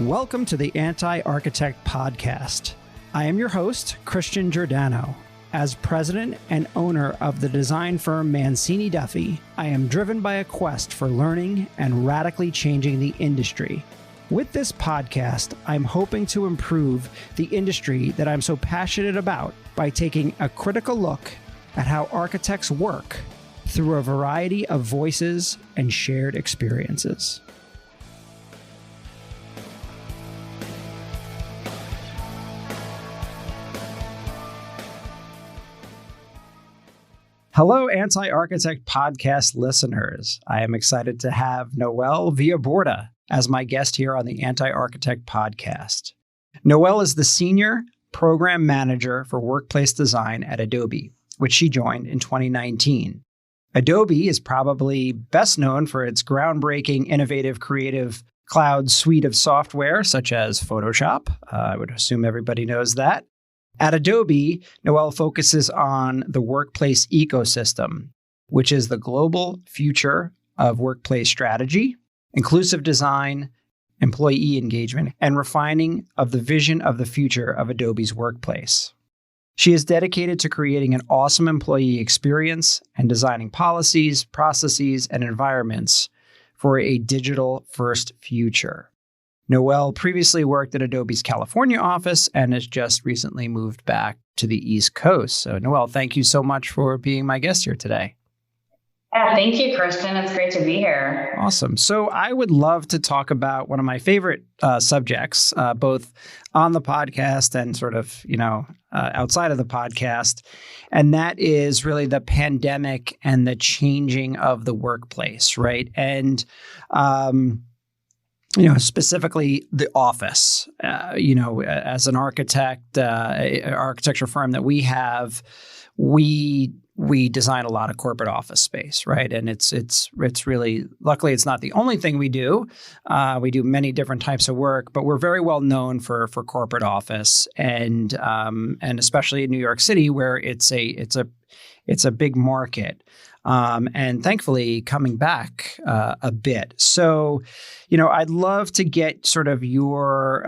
Welcome to the Anti-Architect Podcast. I am your host, Christian Giordano. As president and owner of the design firm Mancini Duffy, I am driven by a quest for learning and radically changing the industry. With this podcast, I'm hoping to improve the industry that I'm so passionate about by taking a critical look at how architects work through a variety of voices and shared experiences. Hello, Anti-Architect Podcast listeners. I am excited to have Noelle Via Borda as my guest here on the Anti-Architect Podcast. Noelle is the Senior Program Manager for Workplace Design at Adobe, which she joined in 2019. Adobe is probably best known for its groundbreaking, innovative, creative cloud suite of software, such as Photoshop. I would assume everybody knows that. At Adobe, Noelle focuses on the workplace ecosystem, which is the global future of workplace strategy, inclusive design, employee engagement, and refining of the vision of the future of Adobe's workplace. She is dedicated to creating an awesome employee experience and designing policies, processes, and environments for a digital-first future. Noelle previously worked at Adobe's California office and has just recently moved back to the East Coast. So, Noelle, thank you so much for being my guest here today. Yeah, thank you, Christian. It's great to be here. Awesome. So I would love to talk about one of my favorite subjects, both on the podcast and sort of, outside of the podcast. And that is really the pandemic and the changing of the workplace, right? And, specifically the office, as an architect, architecture firm that we have, we design a lot of corporate office space, right? And it's really, luckily, it's not the only thing we do. We do many different types of work, but we're very well known for corporate office, and especially in New York City, where it's a big market. And thankfully coming back a bit. So, I'd love to get sort of your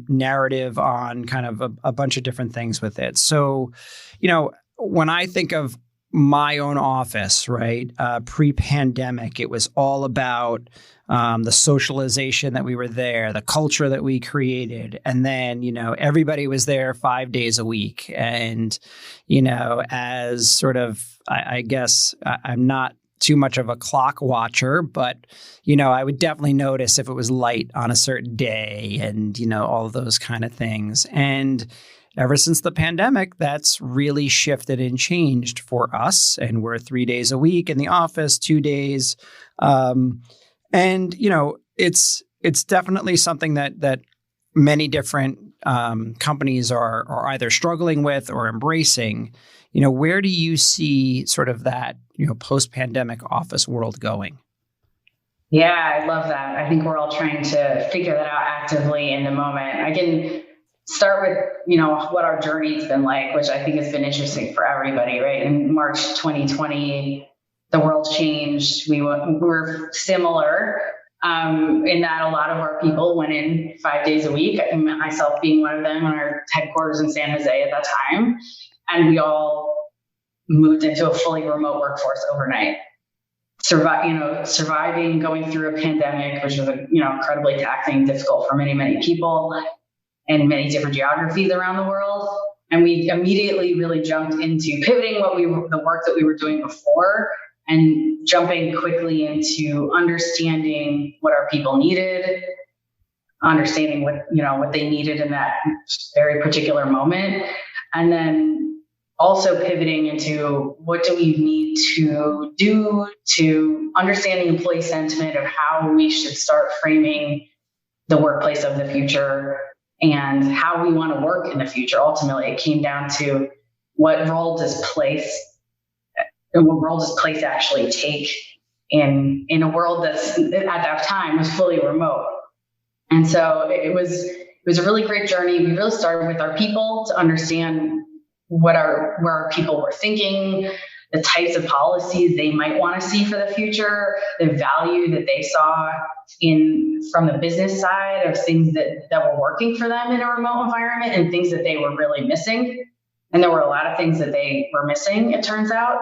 narrative on kind of a bunch of different things with it. So, when I think of my own office, right, pre-pandemic, it was all about the socialization that we were there, the culture that we created. And then, everybody was there 5 days a week. And, as sort of, I guess I'm not too much of a clock watcher, but, I would definitely notice if it was light on a certain day and, all of those kind of things. And ever since the pandemic, that's really shifted and changed for us. And we're 3 days a week in the office, 2 days. And, it's definitely something that many different companies are either struggling with or embracing. Where do you see sort of that, post-pandemic office world going? Yeah, I love that. I think we're all trying to figure that out actively in the moment. I can start with, what our journey's been like, which I think has been interesting for everybody, right? In March 2020, the world changed. We were similar in that a lot of our people went in 5 days a week. I think myself being one of them in our headquarters in San Jose at that time. And we all moved into a fully remote workforce overnight. Surviving, going through a pandemic, which was incredibly taxing and difficult for many, many people in many different geographies around the world. And we immediately really jumped into pivoting the work that we were doing before and jumping quickly into understanding what our people needed, understanding what they needed in that very particular moment. And then also pivoting into what do we need to do to understanding employee sentiment of how we should start framing the workplace of the future and how we want to work in the future. Ultimately, it came down to what role does place actually take in a world that's at that time was fully remote. And so it was a really great journey. We really started with our people to understand where our people were thinking, the types of policies they might want to see for the future, the value that they saw from the business side of things that were working for them in a remote environment and things that they were really missing. And there were a lot of things that they were missing, it turns out.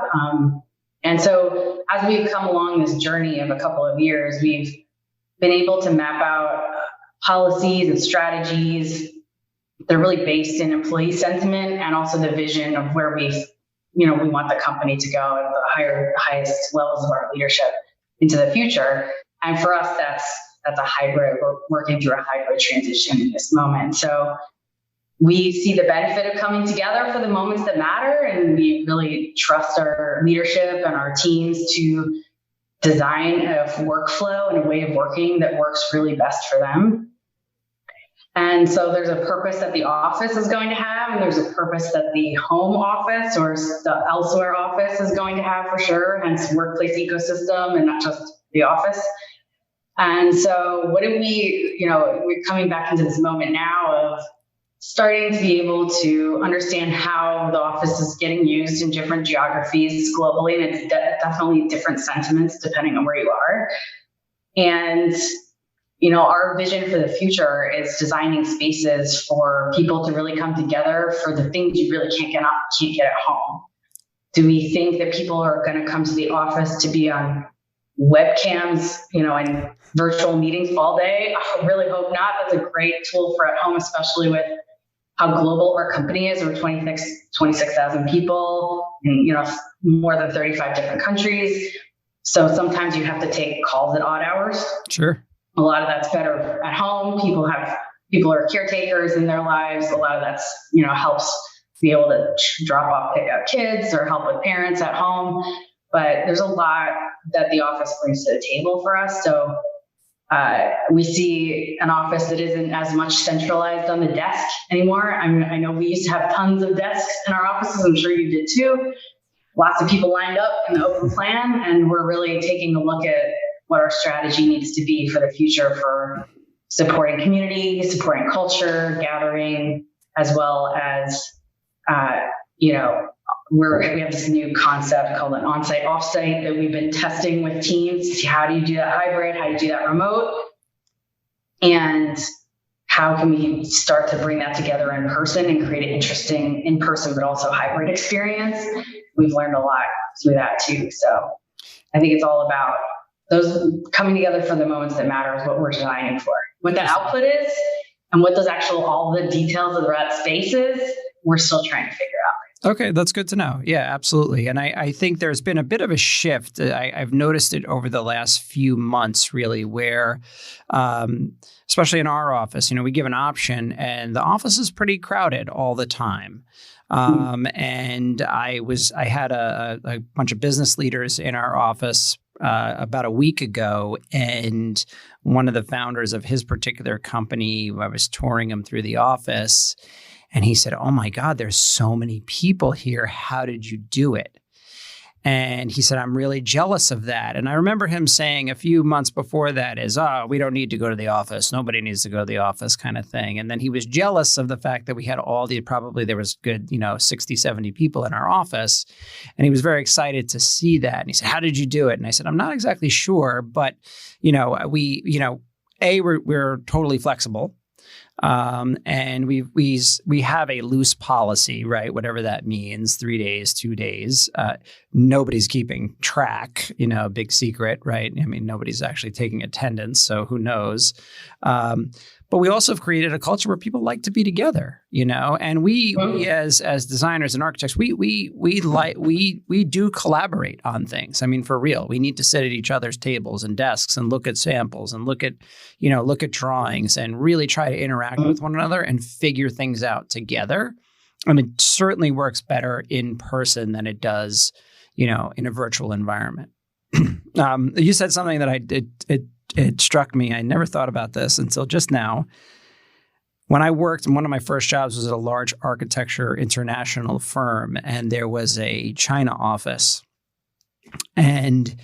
And so as we've come along this journey of a couple of years, we've been able to map out policies and strategies. They're really based in employee sentiment and also the vision of where we want the company to go at the highest levels of our leadership into the future. And for us, that's a hybrid. We're working through a hybrid transition in this moment. So we see the benefit of coming together for the moments that matter, and we really trust our leadership and our teams to design a workflow and a way of working that works really best for them. And so there's a purpose that the office is going to have, and there's a purpose that the home office or the elsewhere office is going to have for sure, hence workplace ecosystem and not just the office. And so we're coming back into this moment now of starting to be able to understand how the office is getting used in different geographies globally, and it's definitely different sentiments depending on where you are. And our vision for the future is designing spaces for people to really come together for the things you really can't get at home. Do we think that people are going to come to the office to be on webcams, and virtual meetings all day? I really hope not. That's a great tool for at home, especially with how global our company is. We're 26,000 people in, more than 35 different countries. So sometimes you have to take calls at odd hours. Sure. A lot of that's better at home. People are caretakers in their lives. A lot of that's, helps be able to drop off, pick up kids or help with parents at home. But there's a lot that the office brings to the table for us. So we see an office that isn't as much centralized on the desk anymore. I know we used to have tons of desks in our offices. I'm sure you did too. Lots of people lined up in the open plan, and we're really taking a look at what our strategy needs to be for the future for supporting community, supporting culture, gathering, as well as, we have this new concept called an on-site, off-site that we've been testing with teams to see how do you do that hybrid, how do you do that remote, and how can we start to bring that together in person and create an interesting in-person but also hybrid experience. We've learned a lot through that too. So I think it's all about those coming together for the moments that matter is what we're designing for. What that output is and what all the details of that space is, we're still trying to figure out. Okay, that's good to know. Yeah, absolutely. And I think there's been a bit of a shift. I've noticed it over the last few months, really, where, especially in our office, we give an option and the office is pretty crowded all the time. And I had a bunch of business leaders in our office about a week ago, and one of the founders of his particular company, I was touring him through the office, and he said, "Oh my God, there's so many people here. How did you do it?" And he said, "I'm really jealous of that." And I remember him saying a few months before that is, "We don't need to go to the office. Nobody needs to go to the office," kind of thing. And then he was jealous of the fact that we had probably there was good, 60, 70 people in our office. And he was very excited to see that. And he said, "How did you do it?" And I said, "I'm not exactly sure, but, we're totally flexible. And we have a loose policy, right? Whatever that means, 3 days, 2 days. Nobody's keeping track, big secret, right? I mean, nobody's actually taking attendance, so who knows? But we also have created a culture where people like to be together, and we as designers and architects, we do collaborate on things. I mean, for real, we need to sit at each other's tables and desks and look at samples and look at drawings and really try to interact with one another and figure things out together. And it certainly works better in person than it does, in a virtual environment. You said something that it struck me. I never thought about this until just now. When I worked, one of my first jobs was at a large architecture international firm, and there was a China office. And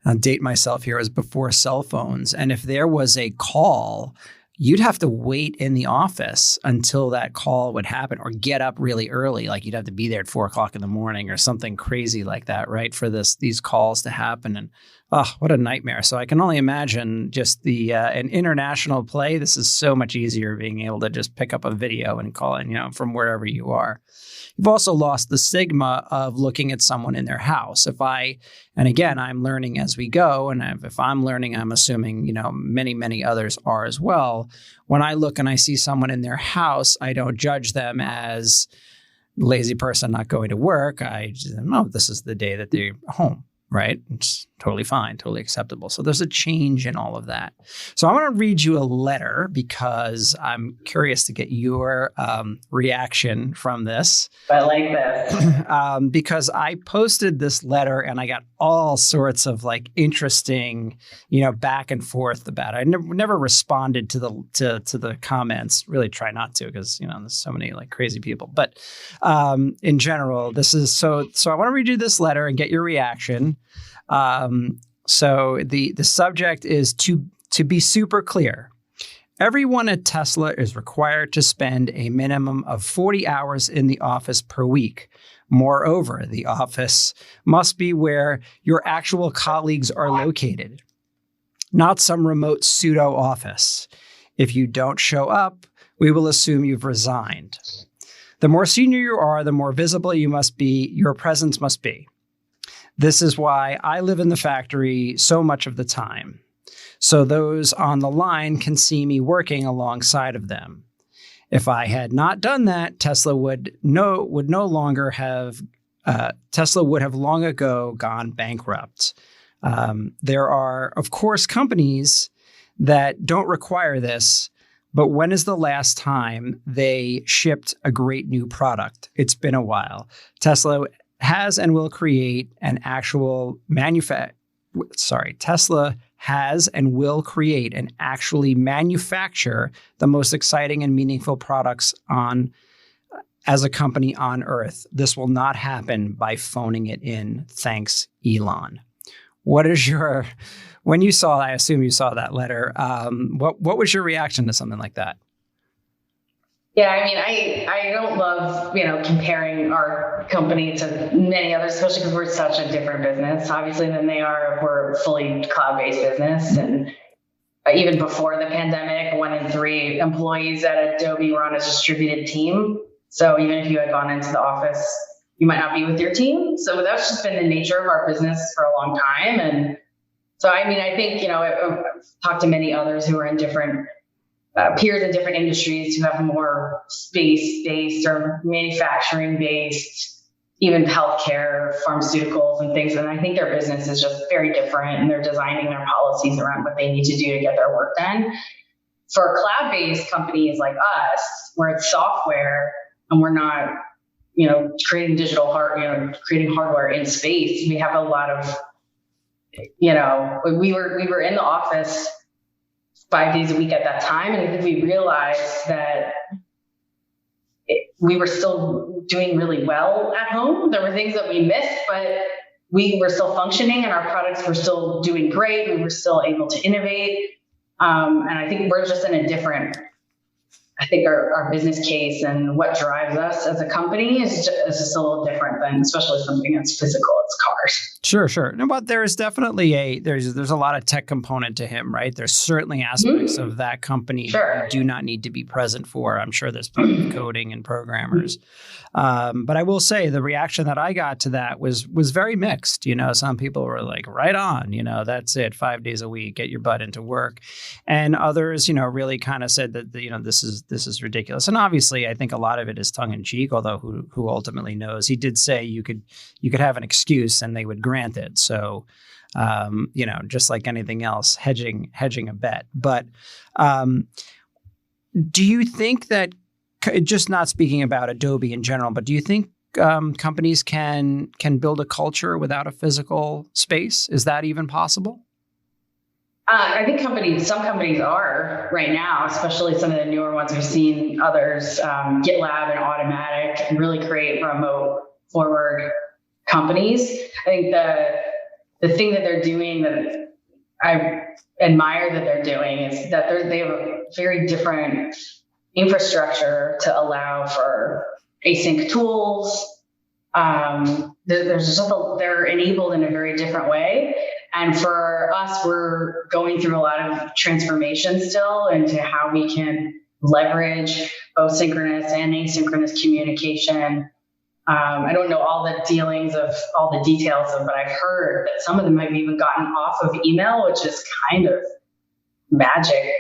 I'll date myself here, as before cell phones. And if there was a call, you'd have to wait in the office until that call would happen, or get up really early. Like you'd have to be there at 4:00 in the morning or something crazy like that, right? For these calls to happen. And oh, what a nightmare. So I can only imagine just an international play. This is so much easier being able to just pick up a video and call in, from wherever you are. You've also lost the stigma of looking at someone in their house. And again, I'm learning as we go. And if I'm learning, I'm assuming, many, many others are as well. When I look and I see someone in their house, I don't judge them as lazy person not going to work. I just know this is the day that they're home. Right? It's totally fine, totally acceptable. So there's a change in all of that. So I want to read you a letter because I'm curious to get your reaction from this. I like this. Because I posted this letter and I got all sorts of interesting, back and forth about it. I never responded to the comments. Really try not to because, there's so many crazy people. But in general, this is so I want to read you this letter and get your reaction. So the subject is to be super clear. Everyone at Tesla is required to spend a minimum of 40 hours in the office per week. Moreover, the office must be where your actual colleagues are located, not some remote pseudo office. If you don't show up, we will assume you've resigned. The more senior you are, the more visible your presence must be. This is why I live in the factory so much of the time, so those on the line can see me working alongside of them. If I had not done that, Tesla would have long ago gone bankrupt. There are, of course, companies that don't require this, but when is the last time they shipped a great new product? It's been a while. Tesla has and will create an actual Tesla has and will create and actually manufacture the most exciting and meaningful products as a company on Earth. This will not happen by phoning it in. Thanks, Elon. When you saw, I assume you saw that letter, what was your reaction to something like that? Yeah, I mean, I don't love, comparing our company to many others, especially because we're such a different business, obviously, than they are if we're a fully cloud-based business. And even before the pandemic, 1 in 3 employees at Adobe were on a distributed team. So even if you had gone into the office, you might not be with your team. So that's just been the nature of our business for a long time. And so, I mean, I think, I've talked to many others who are in different peers in different industries who have more space-based or manufacturing-based, even healthcare, pharmaceuticals and things. And I think their business is just very different, and they're designing their policies around what they need to do to get their work done. For cloud-based companies like us, where it's software and we're not, creating creating hardware in space, we have a lot of, we were in the office 5 days a week at that time. And I think we realized that we were still doing really well at home. There were things that we missed, but we were still functioning and our products were still doing great. We were still able to innovate. And I think we're just in a different, our business case and what drives us as a company is just a little different than especially something that's physical, it's cars. Sure. No, but there is definitely there's a lot of tech component to him, right? There's certainly aspects of that company that you do not need to be present for. I'm sure there's plenty of coding and programmers. But I will say the reaction that I got to that was very mixed. Some people were like, right on, that's it, 5 days a week, get your butt into work. And others, really kind of said that, this is ridiculous. And obviously, I think a lot of it is tongue in cheek, although who ultimately knows? He did say you could have an excuse and they would grant it. So, just like anything else, hedging a bet. But do you think that, just not speaking about Adobe in general, but do you think companies can build a culture without a physical space? Is that even possible? I think some companies are right now, especially some of the newer ones. We've seen others, GitLab and Automatic, really create remote forward companies. I think the thing that they're doing that admire that they're doing is that they have a very different infrastructure to allow for async tools. They're enabled in a very different way. And for us, we're going through a lot of transformation still into how we can leverage both synchronous and asynchronous communication. I don't know all the dealings of all the details of, but I've heard that some of them have even gotten off of email, which is kind of magic.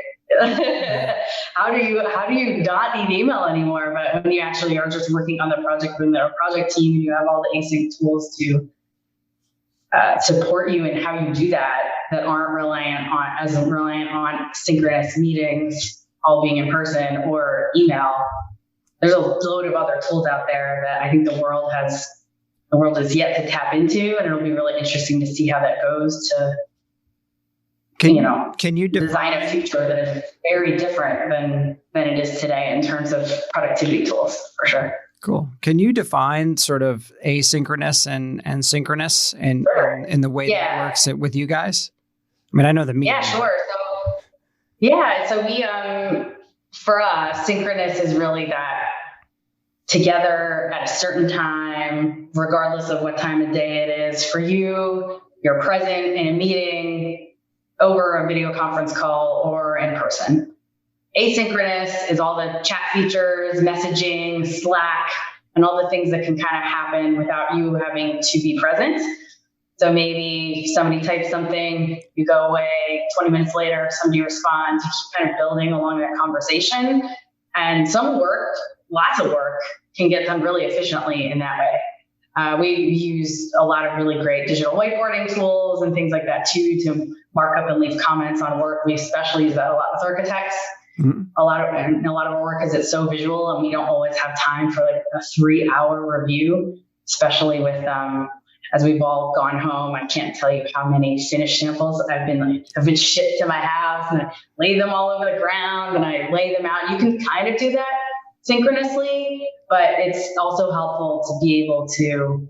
How do you not need email anymore? But when you actually are just working on the project with a project team, and you have all the async tools to support you in how you do that aren't reliant on synchronous meetings all being in person or email. There's a load of other tools out there that I think the world is yet to tap into, and it'll be really interesting to see how that goes to can you design a future that is very different than it is today in terms of productivity tools, for sure. Cool. Can you define sort of asynchronous and synchronous in the way that works with you guys? I mean, I know the meeting. Yeah, sure. So we, for us, synchronous is really that together at a certain time, regardless of what time of day it is. For you, you're present in a meeting, over a video conference call, or in person. Asynchronous is all the chat features, messaging, Slack, and all the things that can kind of happen without you having to be present. So maybe somebody types something, you go away, 20 minutes later, somebody responds, you keep kind of building along that conversation. And some work, lots of work, can get done really efficiently in that way. We use a lot of really great digital whiteboarding tools and things like that too, to mark up and leave comments on work. We especially use that a lot with architects. Mm-hmm. A lot of our work is so visual, and we don't always have time for like a 3-hour review, especially with as we've all gone home. I can't tell you how many finished samples have been shipped to my house, and I lay them all over the ground and I lay them out. You can kind of do that synchronously, but it's also helpful to be able to,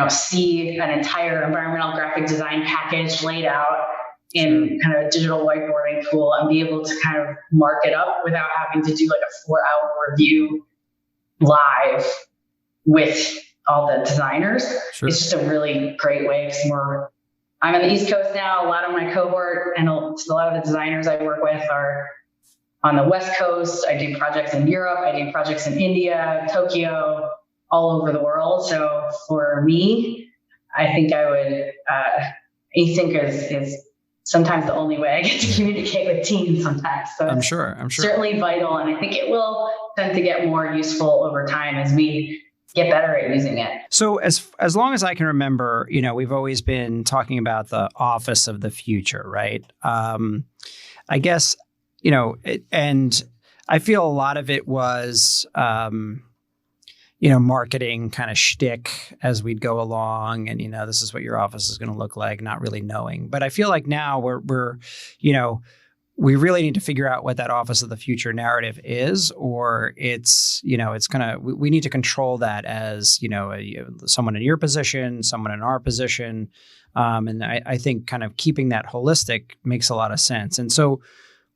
see an entire environmental graphic design package laid out in kind of a digital whiteboarding tool, and be able to kind of mark it up without having to do like a 4-hour review live with all the designers. Sure. It's just a really great way, because I'm on the East Coast now. A lot of my cohort and a lot of the designers I work with are on the West Coast. I do projects in Europe. I do projects in India, Tokyo, all over the world. So for me, I think I would, async is sometimes the only way I get to communicate with teams sometimes. So I'm sure. Certainly vital. And I think it will tend to get more useful over time as we get better at using it. So as long as I can remember, we've always been talking about the office of the future, right? I guess, and I feel a lot of it was, marketing kind of shtick as we'd go along, and, this is what your office is going to look like, not really knowing. But I feel like now we're we really need to figure out what that office of the future narrative is, or it's we need to control that as, someone in your position, someone in our position. And I think kind of keeping that holistic makes a lot of sense. And so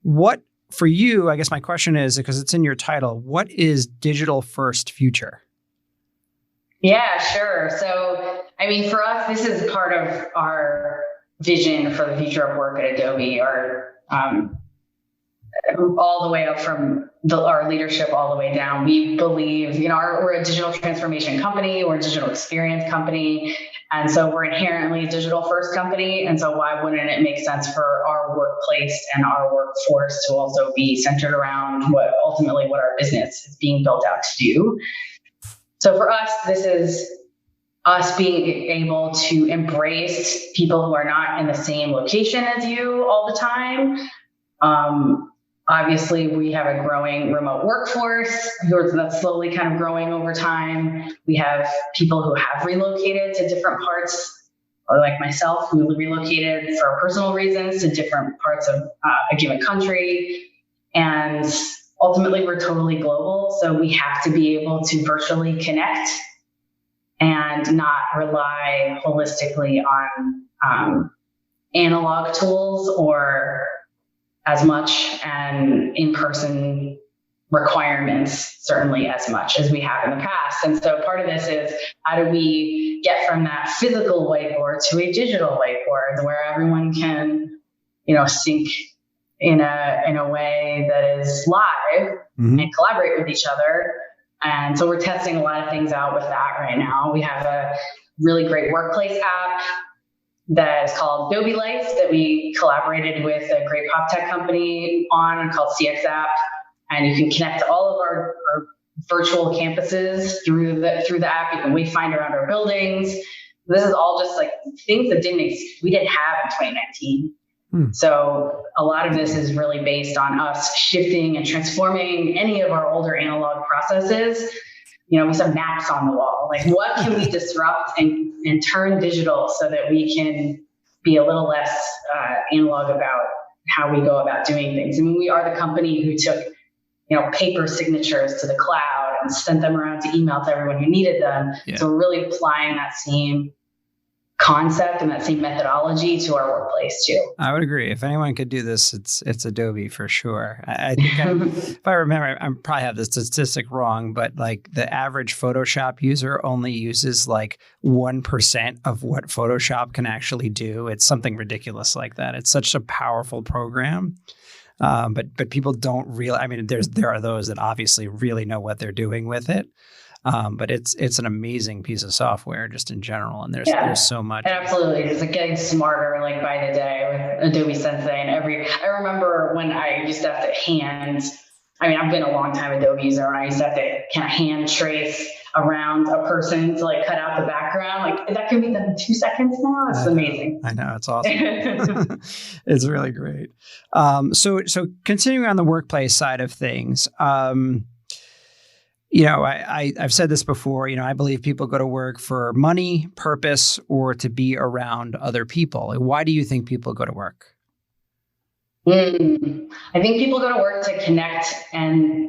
what for you, I guess my question is, because it's in your title, what is digital first future? Yeah, sure. So, for us, this is part of our vision for the future of work at Adobe, or all the way up from our leadership all the way down. We believe, we're a digital transformation company, we're a digital experience company, and so we're inherently a digital first company. And so why wouldn't it make sense for our workplace and our workforce to also be centered around what our business is being built out to do? So for us, this is us being able to embrace people who are not in the same location as you all the time. Obviously, we have a growing remote workforce that's slowly kind of growing over time. We have people who have relocated to different parts, or like myself, who relocated for personal reasons to different parts of a given country. And ultimately, we're totally global, so we have to be able to virtually connect and not rely holistically on analog tools or as much, and in-person requirements certainly as much as we have in the past. And so part of this is, how do we get from that physical whiteboard to a digital whiteboard where everyone can, sync in a way that is live and collaborate with each other. And so we're testing a lot of things out with that right now. We have a really great workplace app that is called Adobe Life that we collaborated with a great pop tech company on, called CX App. And you can connect to all of our virtual campuses through the app. You can wayfind around our buildings. This is all just like things that we didn't have in 2019. So a lot of this is really based on us shifting and transforming any of our older analog processes. We have maps on the wall. Like, what can we disrupt and turn digital so that we can be a little less analog about how we go about doing things? I mean, we are the company who took, paper signatures to the cloud and sent them around to email to everyone who needed them. Yeah. So we're really applying that same concept and that same methodology to our workplace too. I would agree. If anyone could do this, it's Adobe for sure. I think if I remember, I probably have the statistic wrong, but like the average Photoshop user only uses like 1% of what Photoshop can actually do. It's something ridiculous like that. It's such a powerful program. But people don't realize. I mean, there are those that obviously really know what they're doing with it. But it's an amazing piece of software just in general, and there's so much. Absolutely, it's getting smarter like by the day with Adobe Sensei and I remember when I used to have to I've been a long time Adobe user, and I used to have to kind of hand trace around a person to like cut out the background. Like, that can be done in 2 seconds now. It's amazing. I know, it's awesome. It's really great. So continuing on the workplace side of things. I've said this before, I believe people go to work for money, purpose, or to be around other people. Why do you think people go to work? I think people go to work to connect and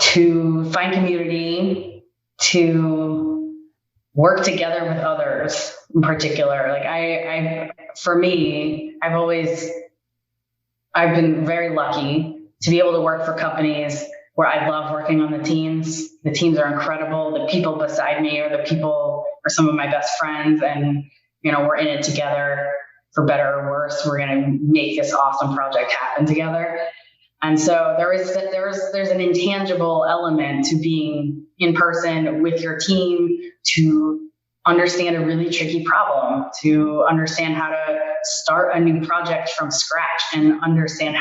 to find community, to work together with others in particular. Like for me, I've been very lucky to be able to work for companies where I love working on the teams. The teams are incredible. The people beside me are some of my best friends, and we're in it together for better or worse. We're going to make this awesome project happen together. And so there's an intangible element to being in person with your team, to understand a really tricky problem, to understand how to start a new project from scratch, and understand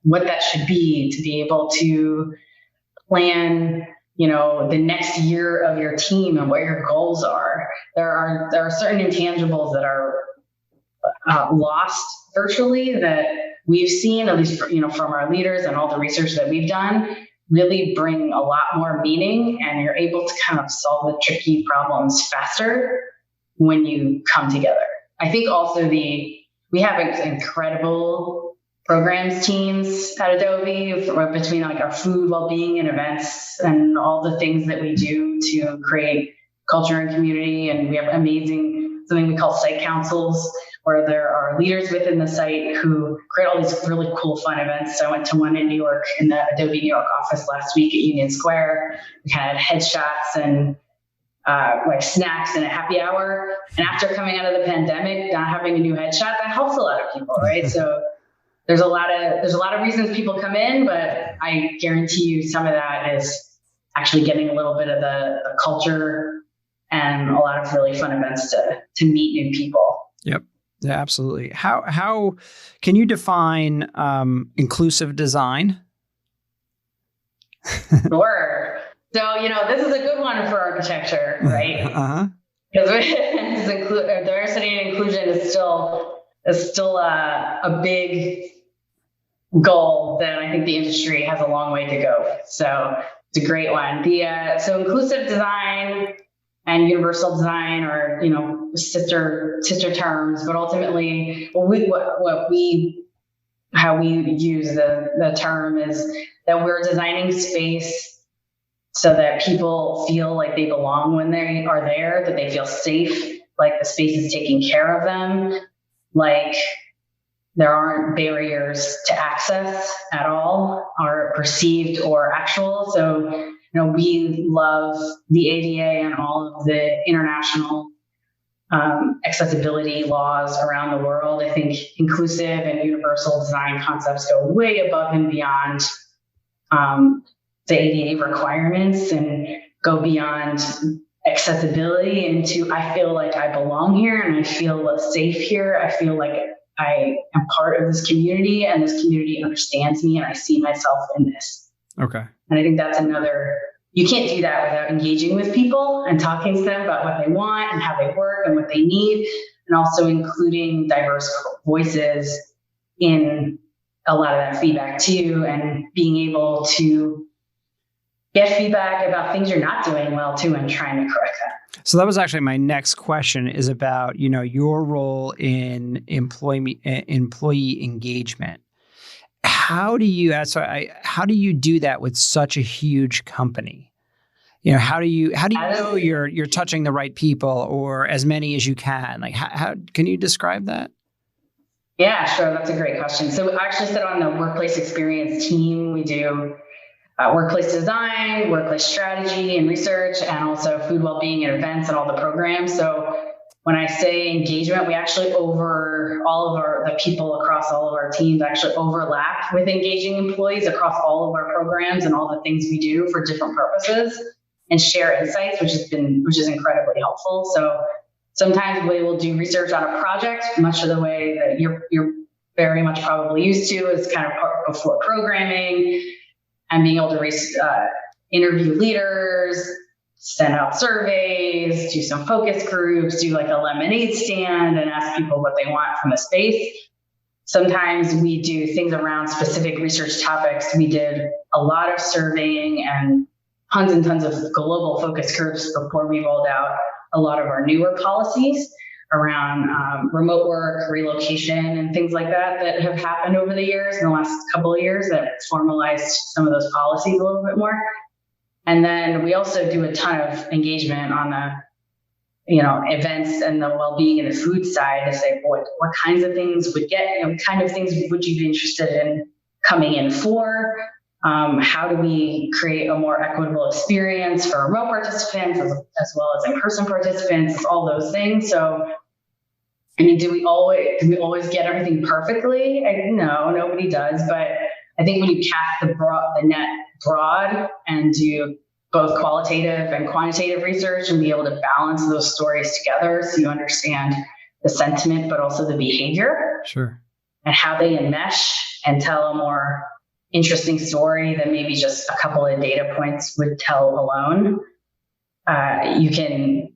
what that should be, to be able to plan, the next year of your team and what your goals are. There are certain intangibles that are lost virtually that we've seen, at least from our leaders and all the research that we've done, really bring a lot more meaning, and you're able to kind of solve the tricky problems faster when you come together. I think also we have incredible programs teams at Adobe between like our food, well-being, and events, and all the things that we do to create culture and community. And we have something we call site councils, where there are leaders within the site who create all these really cool, fun events. So I went to one in New York, in the Adobe New York office last week at Union Square. We had headshots and like snacks and a happy hour. And after coming out of the pandemic, not having a new headshot, that helps a lot of people, right? So there's a lot of reasons people come in, but I guarantee you some of that is actually getting a little bit of the culture and a lot of really fun events to meet new people. Yep. Yeah, absolutely. How can you define inclusive design? Sure. So, this is a good one for architecture, right? Uh-huh. Because diversity and inclusion is still a big goal that I think the industry has a long way to go with. So it's a great one. So inclusive design and universal design are, sister terms, but ultimately how we use the term is that we're designing space so that people feel like they belong when they are there, that they feel safe, like the space is taking care of them, like there aren't barriers to access at all, or perceived or actual. So, we love the ADA and all of the international accessibility laws around the world. I think inclusive and universal design concepts go way above and beyond the ADA requirements and go beyond accessibility into, I feel like I belong here and I feel safe here. I feel like I am part of this community and this community understands me and I see myself in this. Okay. And I think that's you can't do that without engaging with people and talking to them about what they want and how they work and what they need, and also including diverse voices in a lot of that feedback too, and being able to get feedback about things you're not doing well too and trying to correct that. So that was actually my next question, is about, your role in employee engagement. How do you do that with such a huge company? How do you know you're touching the right people, or as many as you can? Like, how can you describe that? Yeah, sure. That's a great question. So I actually sit on the workplace experience team. We do workplace design, workplace strategy and research, and also food well-being and events and all the programs. So when I say engagement, we actually the people across all of our teams actually overlap with engaging employees across all of our programs and all the things we do for different purposes, and share insights, which is incredibly helpful. So sometimes we will do research on a project, much of the way that you're very much probably used to, is kind of before programming and being able to interview leaders, send out surveys, do some focus groups, do like a lemonade stand and ask people what they want from the space. Sometimes we do things around specific research topics. We did a lot of surveying and tons of global focus groups before we rolled out a lot of our newer policies around remote work, relocation, and things like that have happened over the years, in the last couple of years, that formalized some of those policies a little bit more. And then we also do a ton of engagement on the events and the well-being and the food side to say what kinds of things kind of things would you be interested in coming in for? How do we create a more equitable experience for remote participants as well as in-person participants? All those things. So, do we always get everything perfectly? No, nobody does. But I think when you cast the net broad and do both qualitative and quantitative research and be able to balance those stories together, so you understand the sentiment, but also the behavior, sure, and how they enmesh and tell a more interesting story than maybe just a couple of data points would tell alone, you can,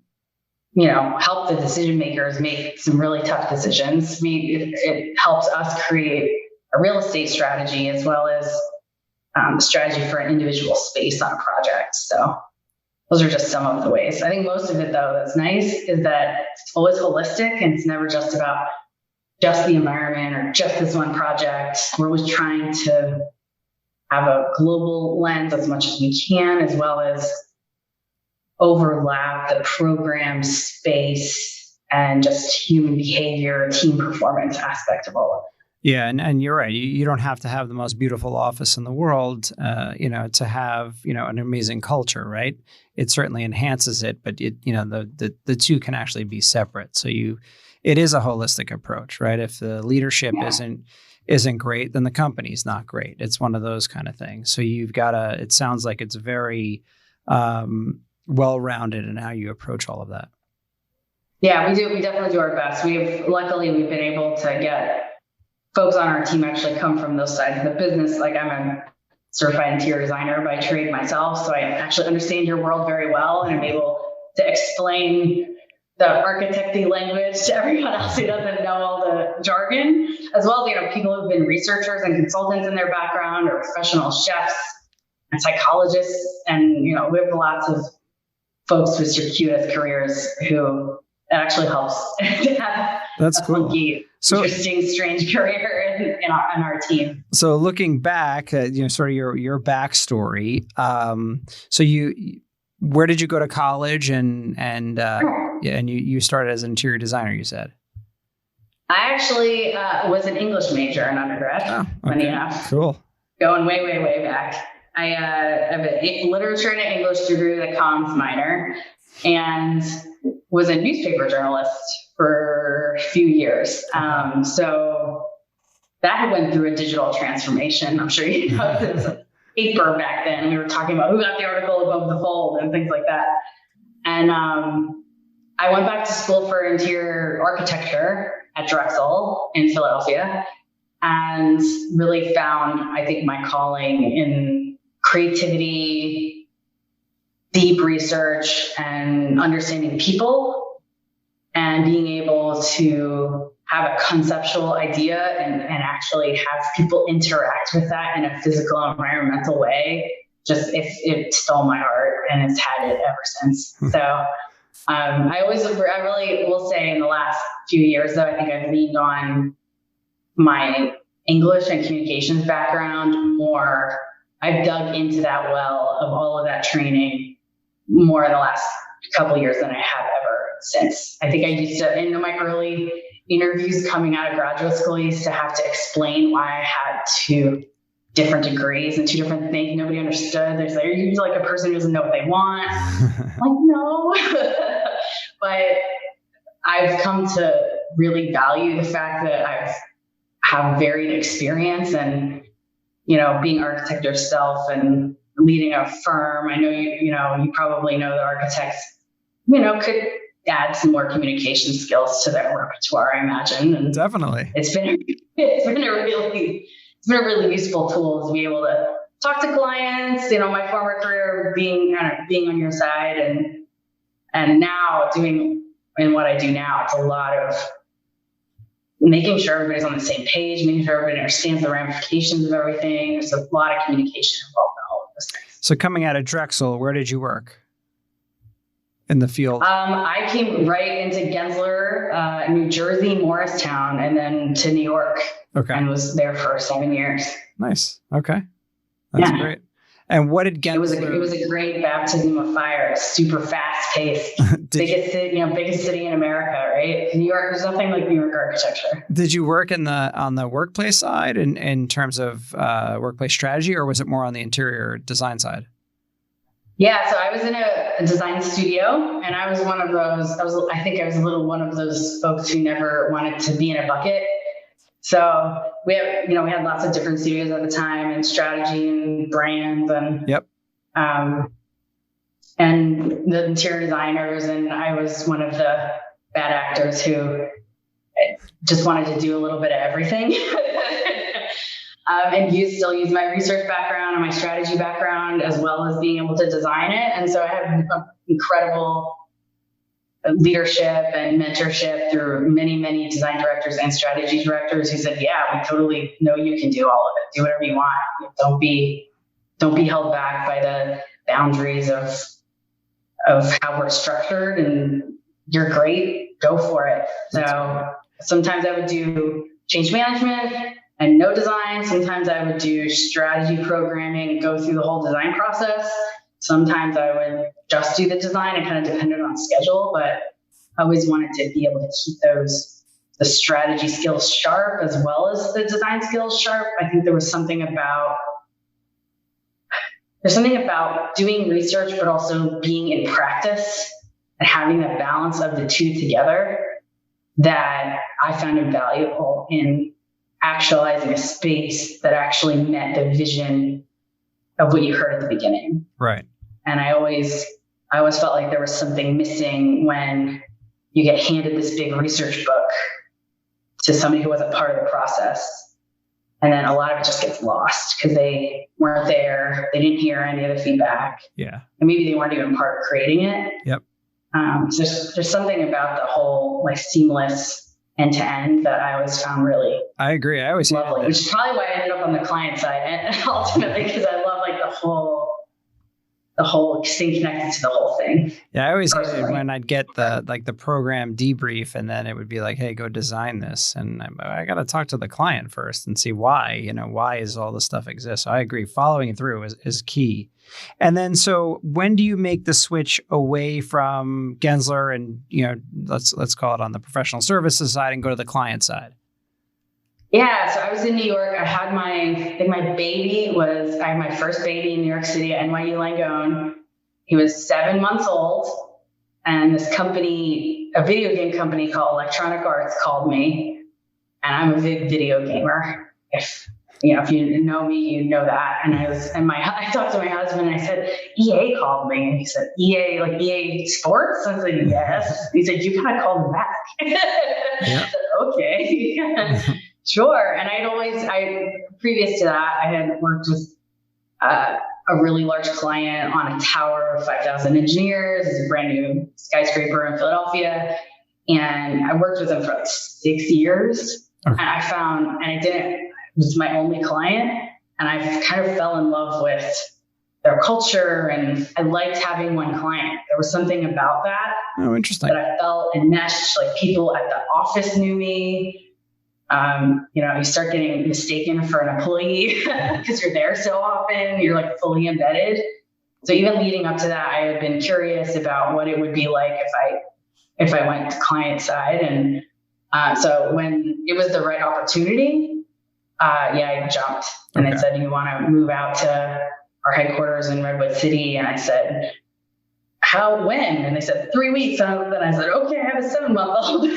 help the decision makers make some really tough decisions. It helps us create a real estate strategy as well as a strategy for an individual space on a project. So those are just some of the ways. I think most of it, though, that's nice is that it's always holistic and it's never just about just the environment or just this one project. We're always trying to have a global lens as much as we can, as well as overlap the program space and just human behavior, team performance aspect of all of it. Yeah, and you're right. You don't have to have the most beautiful office in the world, to have an amazing culture, right? It certainly enhances it, but the two can actually be separate. So it is a holistic approach, right? If the leadership isn't great, then the company's not great. It's one of those kind of things. So you've got to. It sounds like it's very well-rounded in how you approach all of that. Yeah, we do. We definitely do our best. Luckily we've been able to get folks on our team actually come from those sides of the business. Like, I'm a certified interior designer by trade myself, so I actually understand your world very well, and I'm able to explain the architecty language to everyone else who doesn't know all the jargon, as well as people who've been researchers and consultants in their background, or professional chefs and psychologists, and we have lots of folks with circuitous careers who it actually helps to have That's a cool. funky, interesting, strange career in our team. So looking back, sort of your backstory. So where did you go to college, and you started as an interior designer? You said. I actually was an English major in undergrad. Oh, funny okay. enough. Cool. Going way, way, way back. I have a literature and English degree with a comms minor, and was a newspaper journalist for a few years. So that went through a digital transformation. I'm sure you know it was paper back then. We were talking about who got the article above the fold and things like that. And I went back to school for interior architecture at Drexel in Philadelphia, and really found, I think, my calling in creativity, deep research, and understanding people, and being able to have a conceptual idea and actually have people interact with that in a physical, environmental way. Just it stole my heart, and it's had it ever since. So I really will say in the last few years, though, I think I've leaned on my English and communications background more. I've dug into that well of all of that training more in the last couple of years than I have ever since. I think I used to, in my early interviews coming out of graduate school, I used to have to explain why I had 2 different degrees and 2 different things. Nobody understood. There's like, you're like a person who doesn't know what they want. Like, no. But I've come to really value the fact that I have varied experience, and, you know, being an architect yourself and leading a firm. I know you probably know that architects, could add some more communication skills to their repertoire, I imagine. And definitely, it's been a really useful tool to be able to talk to clients. My former career being on your side, and now doing in what I do now, it's a lot of making sure everybody's on the same page, making sure everybody understands the ramifications of everything. There's a lot of communication involved in all of this. So coming out of Drexel, where did you work in the field? I came right into Gensler, New Jersey, Morristown, and then to New York. Okay. And was there for 7 years. Nice. Okay. That's great. And what did Gensler... It was a great baptism of fire. It's super fast paced. biggest city in America, right? New York, there's nothing like New York architecture. Did you work on the workplace side in terms of workplace strategy, or was it more on the interior design side? Yeah, so I was in a design studio, and I was one of those. I think I was a little one of those folks who never wanted to be in a bucket. So we had lots of different studios at the time, and strategy and brands, and and the interior designers, and I was one of the bad actors who just wanted to do a little bit of everything. And still use my research background and my strategy background, as well as being able to design it. And so I have incredible leadership and mentorship through many, many design directors and strategy directors who said, yeah, we totally know you can do all of it. Do whatever you want. Don't be held back by the boundaries of how we're structured, and you're great. Go for it. So sometimes I would do change management and no design. Sometimes I would do strategy programming and go through the whole design process. Sometimes I would just do the design. It kind of depended on schedule, but I always wanted to be able to keep the strategy skills sharp as well as the design skills sharp. I think there's something about doing research, but also being in practice and having that balance of the two together that I found invaluable in actualizing a space that actually met the vision of what you heard at the beginning. Right. And I always felt like there was something missing when you get handed this big research book to somebody who wasn't part of the process. And then a lot of it just gets lost because they weren't there. They didn't hear any of the feedback. Yeah. And maybe they weren't even part of creating it. Yep. So there's something about the whole seamless end to end that I always found really I agree. I always lovely, which is probably why I ended up on the client side and ultimately because I love the whole staying connected to the whole thing. Yeah, I always hated when I'd get the program debrief and then it would be like, hey, go design this. And I got to talk to the client first and see why, why is all this stuff exist. So I agree. Following through is key. And then, so when do you make the switch away from Gensler and, let's call it on the professional services side and go to the client side? Yeah, so I was in New York. I had I had my first baby in New York City at NYU Langone. He was 7 months old, and this company, a video game company called Electronic Arts, called me, and I'm a big video gamer. If you know me, you know that. And I talked to my husband and I said, EA called me. And he said, EA, like EA Sports? I was like, yes. He said, you gotta call them back. Yeah. I said, okay. Sure. And previous to that, I had worked with a really large client on a tower of 5,000 engineers. It's a brand new skyscraper in Philadelphia. And I worked with them for like 6 years. Okay. And it was my only client. And I kind of fell in love with their culture. And I liked having one client. There was something about that. Oh, interesting. That I felt enmeshed, like people at the office knew me. You start getting mistaken for an employee because you're there so often, you're like fully embedded. So even leading up to that, I had been curious about what it would be like if I went to client side. And so when it was the right opportunity, I jumped. And They said, you want to move out to our headquarters in Redwood City? And I said, when? And they said 3 weeks. And then I said, okay, I have a 7-month-old.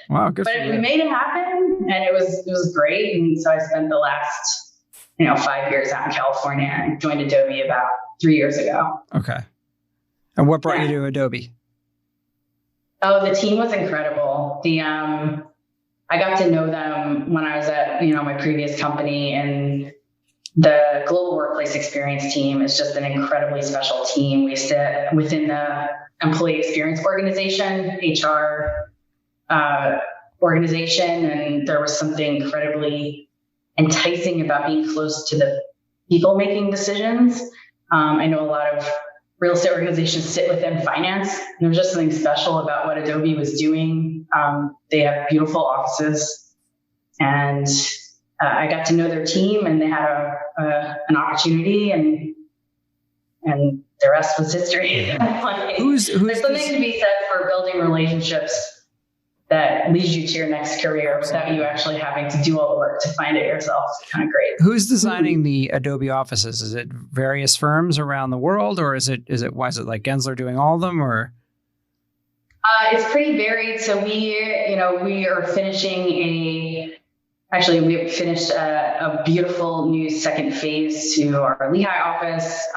Wow, good. But we made it happen, and it was great. And so I spent the last 5 years out in California. I joined Adobe about 3 years ago. Okay. And what brought you to Adobe? Oh, the team was incredible. I got to know them when I was at my previous company, and the global workplace experience team is just an incredibly special team. We sit within the employee experience organization, HR organization, and there was something incredibly enticing about being close to the people making decisions. I know a lot of real estate organizations sit within finance, and there was just something special about what Adobe was doing. They have beautiful offices, and I got to know their team, and they had an opportunity, and the rest was history. There's something to be said for building relationships that leads you to your next career without you actually having to do all the work to find it yourself. It's kind of great. Who's designing the Adobe offices? Is it various firms around the world, or is it like Gensler doing all of them, or? It's pretty varied. So we are finishing we finished a beautiful new second phase to our Lehigh office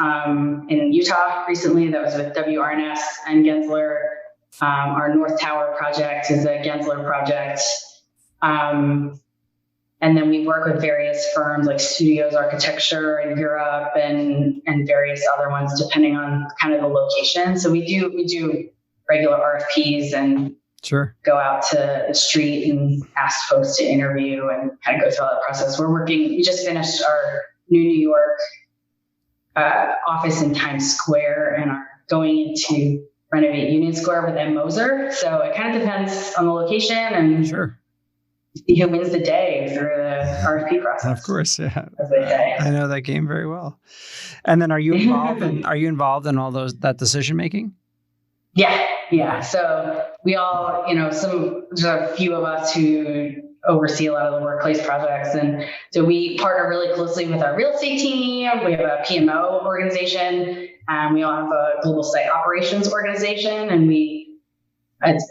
in Utah recently. That was with WRNS and Gensler. Our North Tower project is a Gensler project. And then we work with various firms like Studios Architecture in Europe and various other ones, depending on kind of the location. So we do regular RFPs and go out to the street and ask folks to interview and kind of go through all that process. We just finished our new New York office in Times Square and are going into renovate Union Square with M. Moser. So it kind of depends on the location and see who wins the day through the RFP process. Of course, yeah. As they say. I know that game very well. And then are you involved in all that decision making? Yeah. So we all, there's a few of us who oversee a lot of the workplace projects. And so we partner really closely with our real estate team. We have a PMO organization. We all have a global site operations organization. And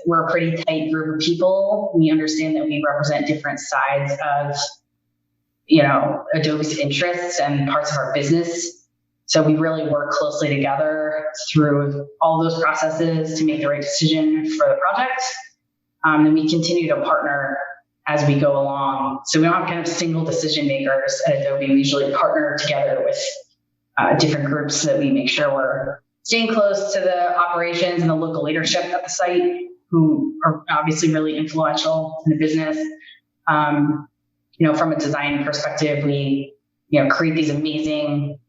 we're a pretty tight group of people. We understand that we represent different sides of, Adobe's interests and parts of our business. So we really work closely together through all those processes to make the right decision for the project. And we continue to partner as we go along. So we don't have kind of single decision makers at Adobe. We usually partner together with different groups so that we make sure we're staying close to the operations and the local leadership at the site, who are obviously really influential in the business. From a design perspective, we create these amazing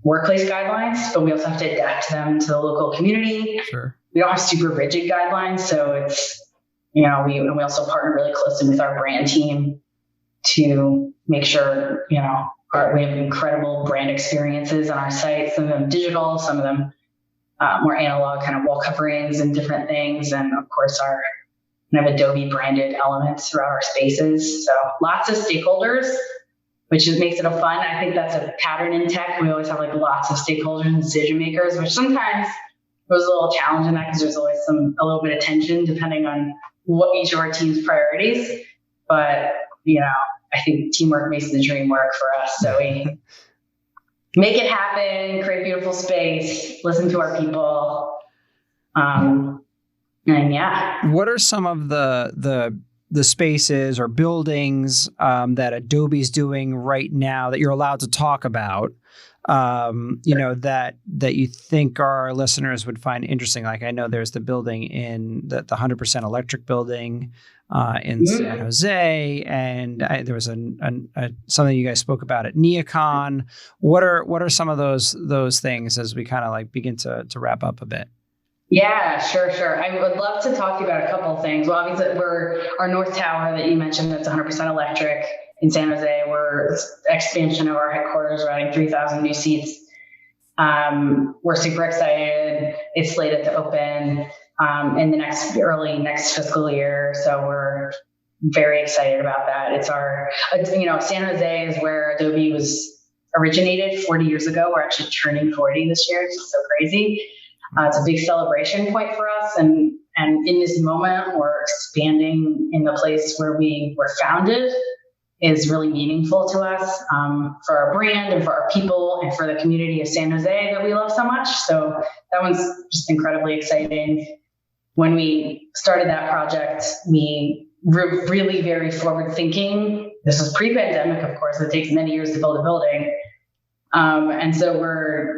workplace guidelines, but we also have to adapt them to the local community. Sure. We don't have super rigid guidelines, so it's we also partner really closely with our brand team to make sure we have incredible brand experiences on our site, some of them digital, some of them more analog, kind of wall coverings and different things. And of course, our kind of Adobe branded elements throughout our spaces. So lots of stakeholders, which makes it a fun. I think that's a pattern in tech. We always have like lots of stakeholders and decision makers, which sometimes was a little challenge in that because there's always a little bit of tension depending on what each of our team's priorities. But, I think teamwork makes the dream work for us. So we make it happen, create beautiful space, listen to our people. And yeah. What are some of the spaces or buildings that Adobe's doing right now that you're allowed to talk about, that you think our listeners would find interesting? Like, I know there's the building in the 100% electric building in San Jose, and there was something you guys spoke about at NeoCon. What are some of those things as we kind of like begin to wrap up a bit? Yeah, sure. I would love to talk to you about a couple of things. Well, obviously, our North Tower that you mentioned, that's 100% electric in San Jose. We're expansion of our headquarters, we're adding 3,000 new seats. We're super excited. It's slated to open in the early next fiscal year. So we're very excited about that. It's San Jose is where Adobe was originated 40 years ago. We're actually turning 40 this year. It's just so crazy. It's a big celebration point for us. And in this moment, we're expanding in the place where we were founded is really meaningful to us for our brand and for our people and for the community of San Jose that we love so much. So that one's just incredibly exciting. When we started that project, we were really very forward thinking. This was pre-pandemic, of course. It takes many years to build a building. And so we're,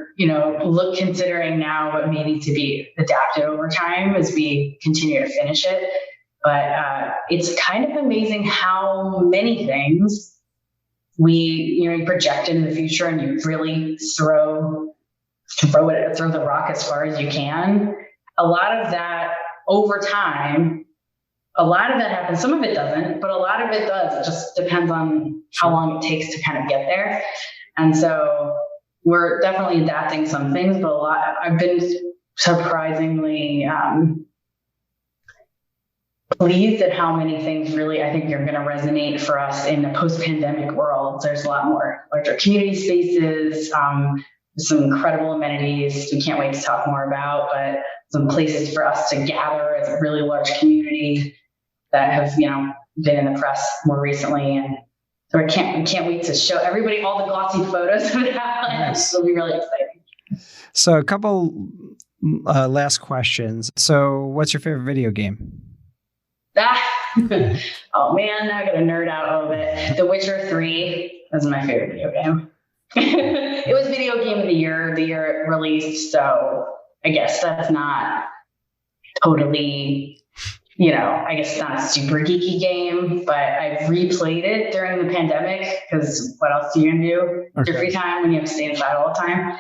considering now what may need to be adapted over time as we continue to finish it. But it's kind of amazing how many things you project into the future and you really throw the rock as far as you can. A lot of that over time, a lot of that happens. Some of it doesn't, but a lot of it does. It just depends on how long it takes to kind of get there. And so we're definitely adapting some things, but I've been surprisingly pleased at how many things really I think are going to resonate for us in the post-pandemic world. There's a lot more larger community spaces, some incredible amenities we can't wait to talk more about, but some places for us to gather as a really large community that have, been in the press more recently. And so we can't wait to show everybody all the glossy photos of that. Nice. It'll be really exciting. So a couple last questions. So what's your favorite video game? Oh man, now I got to nerd out a little bit. The Witcher 3 was my favorite video game. It was video game of the year it released. So I guess that's not totally, I guess it's not a super geeky game, but I've replayed it during the pandemic because what else do you do? Okay. Your free time when you have to stay inside all the time.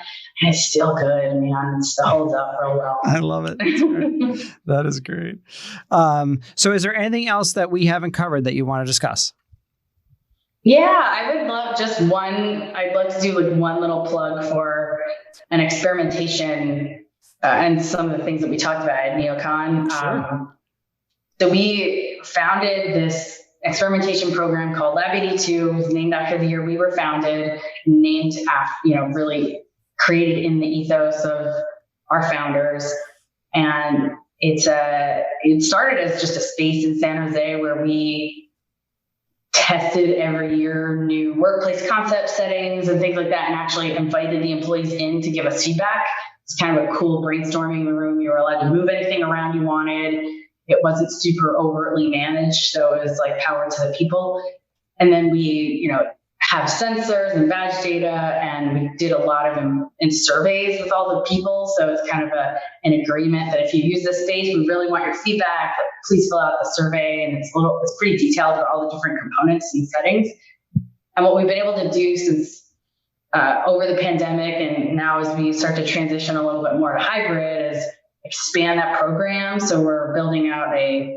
And it's still good, man. It still holds up real well. I love it. That is great. So is there anything else that we haven't covered that you want to discuss? Yeah, I would love I'd love to do one little plug for an experimentation and some of the things that we talked about at NeoCon. Sure. So we founded this experimentation program called Lab 82. It was named after the year we were founded, named after, really created in the ethos of our founders. And it started as just a space in San Jose where we tested every year new workplace concept settings and things like that, and actually invited the employees in to give us feedback. It's kind of a cool brainstorming room. You were allowed to move anything around you wanted. It wasn't super overtly managed, so it was like power to the people. And then we, have sensors and badge data, and we did a lot of them in surveys with all the people. So it's kind of an agreement that if you use this space, we really want your feedback. Please fill out the survey, and it's pretty detailed about all the different components and settings. And what we've been able to do since over the pandemic, and now as we start to transition a little bit more to hybrid, is expand that program. So we're building out a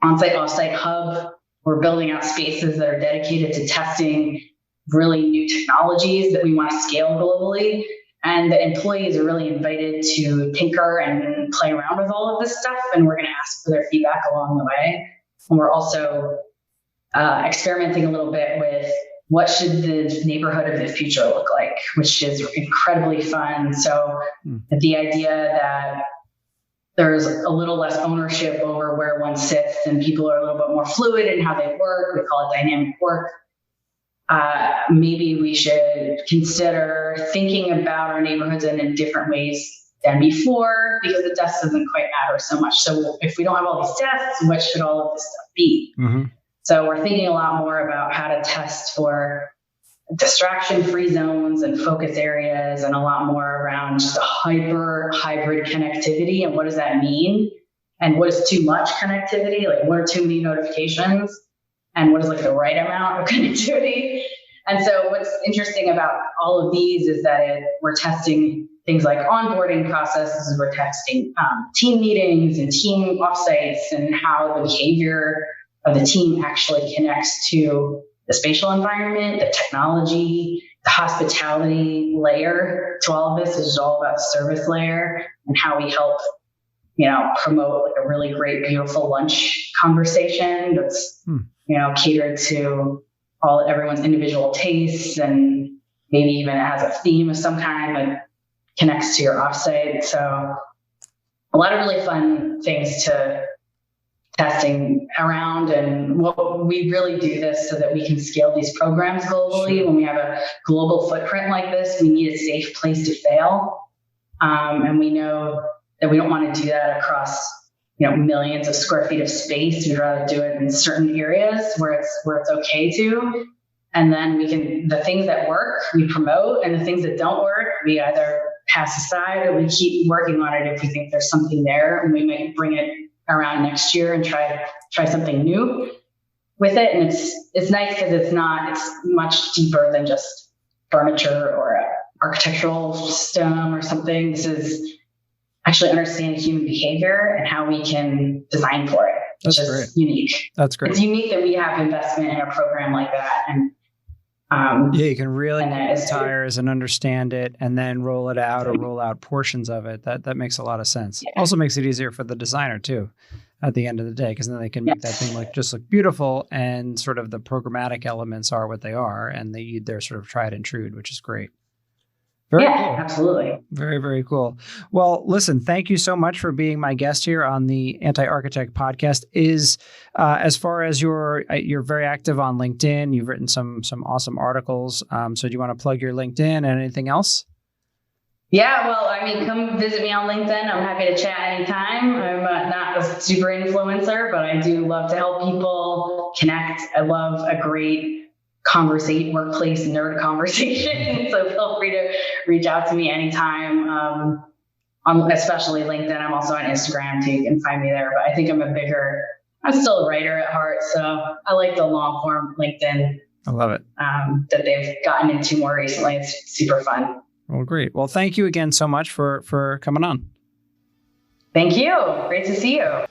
on-site, off-site hub. We're building out spaces that are dedicated to testing really new technologies that we want to scale globally. And the employees are really invited to tinker and play around with all of this stuff. And we're going to ask for their feedback along the way. And we're also experimenting a little bit with what should the neighborhood of the future look like, which is incredibly fun. So the idea that there's a little less ownership over where one sits and people are a little bit more fluid in how they work. We call it dynamic work. Maybe we should consider thinking about our neighborhoods in different ways than before, because the desk doesn't quite matter so much. So if we don't have all these desks, what should all of this stuff be? Mm-hmm. So we're thinking a lot more about how to test for distraction-free zones and focus areas, and a lot more around just a hybrid connectivity. And what does that mean? And what is too much connectivity? Like, what are too many notifications? And what is like the right amount of connectivity? And so what's interesting about all of these is that we're testing things like onboarding processes. We're testing team meetings and team offsites, and how the behavior of the team actually connects to the spatial environment, the technology, the hospitality layer to all of this. Is all about the service layer and how we help, promote like a really great, beautiful lunch conversation that's, catered to everyone's individual tastes, and maybe even has a theme of some kind that connects to your offsite. So a lot of really fun things to testing around, and what we really do this so that we can scale these programs globally. When we have a global footprint like this, we need a safe place to fail. And we know that we don't want to do that across, millions of square feet of space. We'd rather do it in certain areas where it's okay to. And then the things that work, we promote, and the things that don't work, we either pass aside, or we keep working on it if we think there's something there, and we might bring it around next year and try something new with it. And it's nice because it's much deeper than just furniture or an architectural system or something. This is actually understanding human behavior and how we can design for it. That's which is great. Unique. That's great. It's unique that we have investment in a program like that. And you can really kick the tires and understand it, and then roll it out, or roll out portions of it. That makes a lot of sense. Yeah. Also makes it easier for the designer too, at the end of the day, because then they can make that thing look beautiful, and sort of the programmatic elements are what they are, and they're sort of tried and true, which is great. Very cool. Absolutely. Very, very cool. Well, listen, thank you so much for being my guest here on the Anti-Architect podcast. As far as you're very active on LinkedIn, you've written some awesome articles. So do you want to plug your LinkedIn and anything else? Yeah, well, come visit me on LinkedIn. I'm happy to chat anytime. I'm not a super influencer, but I do love to help people connect. I love a great workplace nerd conversation. So feel free to reach out to me anytime, especially LinkedIn. I'm also on Instagram too. You can find me there, but I think I'm still a writer at heart. So I like the long form LinkedIn. I love it. That they've gotten into more recently. It's super fun. Well, great. Well, thank you again so much for coming on. Thank you. Great to see you.